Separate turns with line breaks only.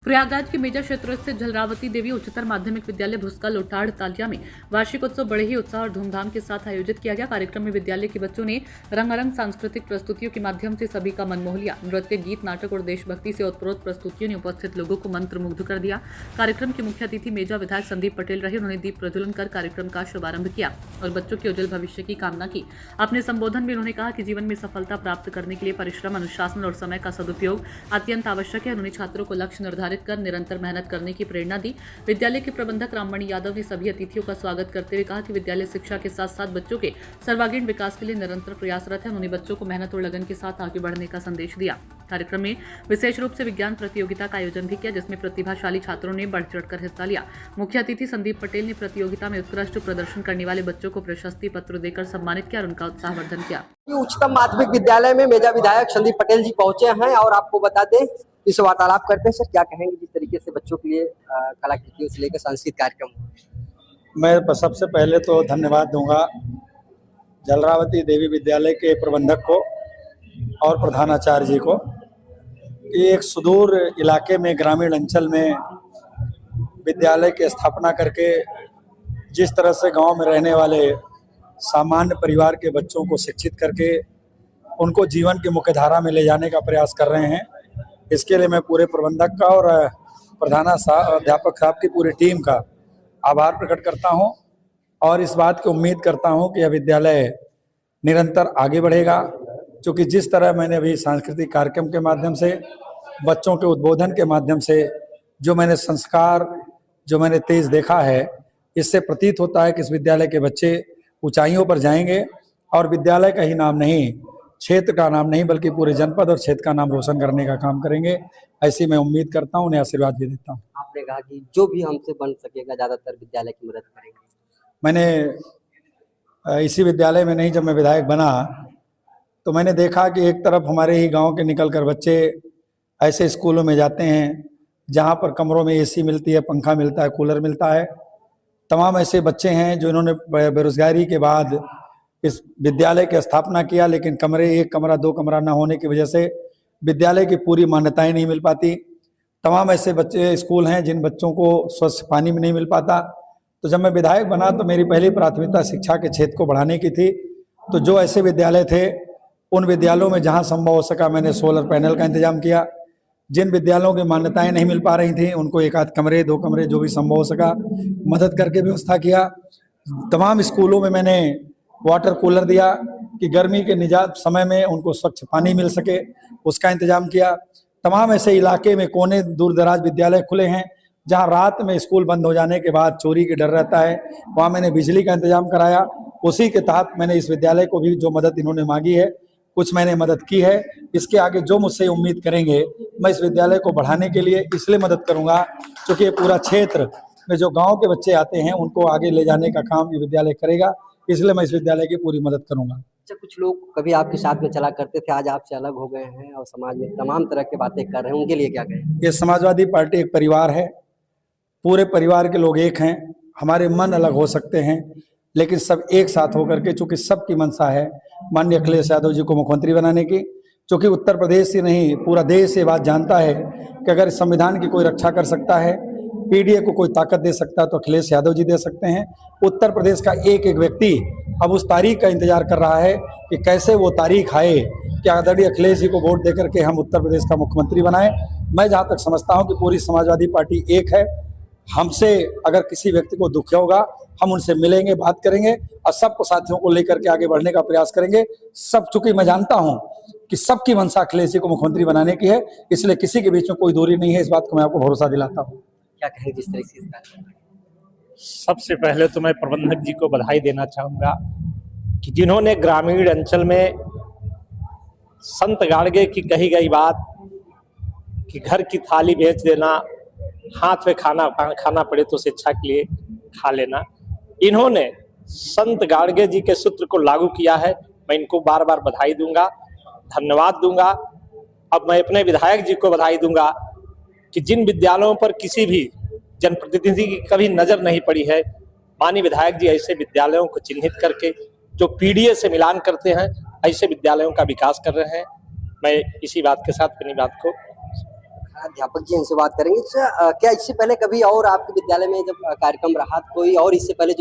प्रयागराज के मेजा क्षेत्र स्थित झलरावती देवी उच्चतर माध्यमिक विद्यालय भुस्का लोटाड़ तालिया में वार्षिक उत्सव बड़े ही उत्साह और धूमधाम के साथ आयोजित किया गया। कार्यक्रम में विद्यालय के बच्चों ने रंगारंग सांस्कृतिक प्रस्तुतियों के माध्यम से सभी का मन मोह लिया। नृत्य, गीत, नाटक और देशभक्ति से ओतप्रोत प्रस्तुतियों ने उपस्थित लोगों को मंत्रमुग्ध कर दिया। कार्यक्रम के मुख्य अतिथि मेजा विधायक संदीप पटेल रहे। उन्होंने दीप प्रज्वलन कर कार्यक्रम का शुभारंभ किया और बच्चों के उज्जवल भविष्य की कामना की। अपने संबोधन में उन्होंने कहा कि जीवन में सफलता प्राप्त करने के लिए परिश्रम, अनुशासन और समय का सदुपयोग अत्यंत आवश्यक है। उन्होंने छात्रों को लक्ष्य निर्धारित कर निरंतर मेहनत करने की प्रेरणा दी। विद्यालय के प्रबंधक राममणि यादव ने सभी अतिथियों का स्वागत करते हुए कहा कि विद्यालय शिक्षा के साथ साथ बच्चों के सर्वांगीण विकास के लिए निरंतर प्रयासरत है। उन्होंने बच्चों को मेहनत और लगन के साथ आगे बढ़ने का संदेश दिया। कार्यक्रम में विशेष रूप से विज्ञान प्रतियोगिता का आयोजन भी किया, जिसमें प्रतिभाशाली छात्रों ने बढ़ चढ़कर हिस्सा लिया। मुख्य अतिथि संदीप पटेल ने प्रतियोगिता में उत्कृष्ट प्रदर्शन करने वाले बच्चों को प्रशस्ति पत्र देकर सम्मानित किया और उनका उत्साहवर्धन किया।
उच्चतम माध्यमिक विद्यालय में मेजा विधायक संदीप पटेल जी पहुंचे हैं और आपको बता दें इस वार्तालाप करते हैं। सर, क्या कहेंगे जिस तरीके से बच्चों के लिए कलाकृतियों से लेकर सांस्कृतिक कार्यक्रम?
मैं सबसे पहले तो धन्यवाद दूंगा झलरावती देवी विद्यालय के प्रबंधक को और प्रधानाचार्य जी को कि एक सुदूर इलाके में, ग्रामीण अंचल में विद्यालय की स्थापना करके जिस तरह से गांव में रहने वाले सामान्य परिवार के बच्चों को शिक्षित करके उनको जीवन की मुख्यधारा में ले जाने का प्रयास कर रहे हैं, इसके लिए मैं पूरे प्रबंधक का और अध्यापक साहब की पूरी टीम का आभार प्रकट करता हूं और इस बात की उम्मीद करता हूं कि यह विद्यालय निरंतर आगे बढ़ेगा। क्योंकि जिस तरह मैंने अभी सांस्कृतिक कार्यक्रम के माध्यम से, बच्चों के उद्बोधन के माध्यम से जो मैंने संस्कार, जो मैंने तेज देखा है, इससे प्रतीत होता है कि इस विद्यालय के बच्चे ऊंचाइयों पर जाएंगे और विद्यालय का ही नाम नहीं, क्षेत्र का नाम नहीं, बल्कि पूरे जनपद और क्षेत्र का नाम रोशन करने का काम करेंगे। ऐसी मैं उम्मीद करता हूं, उन्हें आशीर्वाद भी देता हूं।
आपने कहा कि जो भी हमसे बन सकेगा ज्यादातर विद्यालय की मदद करेंगे।
मैंने इसी विद्यालय में नहीं, जब मैं विधायक बना तो मैंने देखा कि एक तरफ हमारे ही गांव के निकलकर बच्चे ऐसे स्कूलों में जाते हैं जहां पर कमरों में एसी मिलती है, पंखा मिलता है, कूलर मिलता है। तमाम ऐसे बच्चे हैं जो इन्होंने बेरोजगारी के बाद इस विद्यालय की स्थापना किया, लेकिन कमरे, एक कमरा, दो कमरा न होने की वजह से विद्यालय की पूरी मान्यताएं नहीं मिल पाती। तमाम ऐसे बच्चे स्कूल हैं जिन बच्चों को स्वच्छ पानी में नहीं मिल पाता। तो जब मैं विधायक बना तो मेरी पहली प्राथमिकता शिक्षा के क्षेत्र को बढ़ाने की थी। तो जो ऐसे विद्यालय थे उन विद्यालयों में जहाँ संभव हो सका मैंने सोलर पैनल का इंतजाम किया। जिन विद्यालयों की मान्यताएं नहीं मिल पा रही थी उनको एक आध कमरे, दो कमरे, जो भी संभव हो सका मदद करके व्यवस्था किया। तमाम स्कूलों में मैंने वाटर कूलर दिया कि गर्मी के निजात समय में उनको स्वच्छ पानी मिल सके, उसका इंतजाम किया। तमाम ऐसे इलाके में कोने दूर दराज विद्यालय खुले हैं जहां रात में स्कूल बंद हो जाने के बाद चोरी के डर रहता है, वहां मैंने बिजली का इंतजाम कराया। उसी के तहत मैंने इस विद्यालय को भी जो मदद इन्होंने मांगी है कुछ मैंने मदद की है। इसके आगे जो मुझसे उम्मीद करेंगे मैं इस विद्यालय को बढ़ाने के लिए इसलिए मदद करूंगा क्योंकि ये पूरा क्षेत्र में जो गाँव के बच्चे आते हैं उनको आगे ले जाने का काम ये विद्यालय करेगा, इसलिए मैं इस विद्यालय की पूरी मदद करूंगा।
अच्छा, कुछ लोग कभी आपके साथ में चला करते थे, आज आपसे अलग हो गए हैं और समाज में तमाम तरह की बातें कर रहे हैं, उनके लिए क्या कहें?
ये समाजवादी पार्टी एक परिवार है, पूरे परिवार के लोग एक हैं। हमारे मन अलग हो सकते हैं लेकिन सब एक साथ होकर के, चूंकि सबकी मंशा है माननीय अखिलेश यादव जी को मुख्यमंत्री बनाने की, क्योंकि उत्तर प्रदेश ही नहीं पूरा देश ये बात जानता है कि अगर संविधान की कोई रक्षा कर सकता है, पीडीए को कोई ताकत दे सकता है तो अखिलेश यादव जी दे सकते हैं। उत्तर प्रदेश का एक एक व्यक्ति अब उस तारीख का इंतजार कर रहा है कि कैसे वो तारीख आए कि आदरणीय अखिलेश जी को वोट देकर के हम उत्तर प्रदेश का मुख्यमंत्री बनाएं। मैं जहाँ तक समझता हूँ कि पूरी समाजवादी पार्टी एक है। हमसे अगर किसी व्यक्ति को दुख होगा हम उनसे मिलेंगे, बात करेंगे और सबको साथियों को लेकर के आगे बढ़ने का प्रयास करेंगे। सब, चूंकि मैं जानता हूं कि सबकी मंशा अखिलेश जी को मुख्यमंत्री बनाने की है, इसलिए किसी के बीच में कोई दूरी नहीं है। इस बात को मैं आपको भरोसा दिलाता हूं।
क्या कहें जिस तरीके से?
सबसे पहले तो मैं प्रबंधक जी को बधाई देना चाहूँगा कि जिन्होंने ग्रामीण अंचल में संत गाड़गे की कही गई बात कि घर की थाली बेच देना, हाथ में खाना पड़े तो शिक्षा के लिए खा लेना, इन्होंने संत गाड़गे जी के सूत्र को लागू किया है। मैं इनको बार बार बधाई दूंगा, धन्यवाद दूंगा। अब मैं अपने विधायक जी को बधाई दूंगा कि जिन विद्यालयों पर किसी भी जनप्रतिनिधि की कभी नजर नहीं पड़ी है, माननीय विधायक जी ऐसे विद्यालयों को चिन्हित करके जो पीडीए से मिलान करते हैं, ऐसे विद्यालयों का विकास कर रहे हैं। मैं इसी बात के साथ अपनी बात को
अध्यापक जी इनसे बात करेंगे। अच्छा, क्या इससे पहले कभी और आपके विद्यालय में जब कार्यक्रम रहा, कोई और इससे पहले जो